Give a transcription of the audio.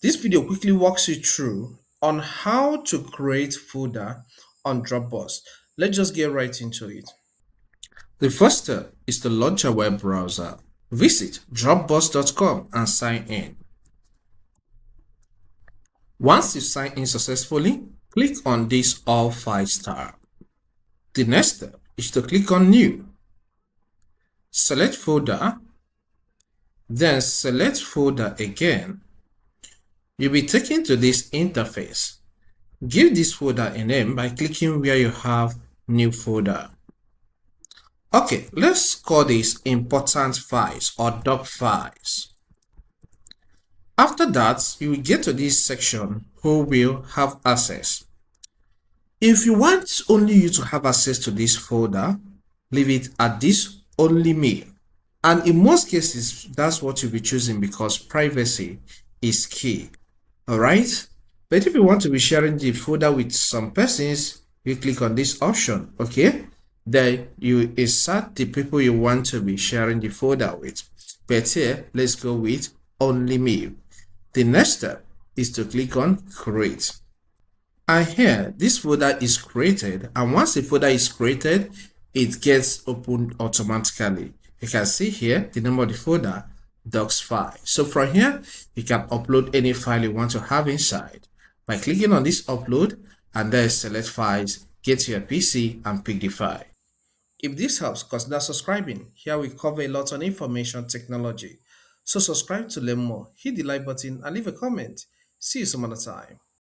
This video quickly walks you through on how to create folder on Dropbox. Let's just get right into it. The first step is to launch a web browser. Visit dropbox.com and sign in. Once you sign in successfully, click on this All Files tab. The next step is to click on New. Select Folder, then select Folder again. You'll be taken to this interface. Give this folder a name by clicking where you have New Folder. Okay, let's call this Important Files or Doc Files. After that, you will get to this section who will have access. If you want only you to have access to this folder, leave it at this Only Me. And in most cases, that's what you'll be choosing because privacy is key. Alright? But if you want to be sharing the folder with some persons, you click on this option, okay? Then you insert the people you want to be sharing the folder with. But here, let's go with Only Me. The next step is to click on Create. And here, this folder is created, and once the folder is created, it gets opened automatically. You can see here the name of the folder, Docs file. So from here, you can upload any file you want to have inside by clicking on this upload and then select files, get to your PC and pick the file. If this helps, consider subscribing. Here we cover a lot on information technology. So subscribe to learn more, hit the like button and leave a comment. See you some other time.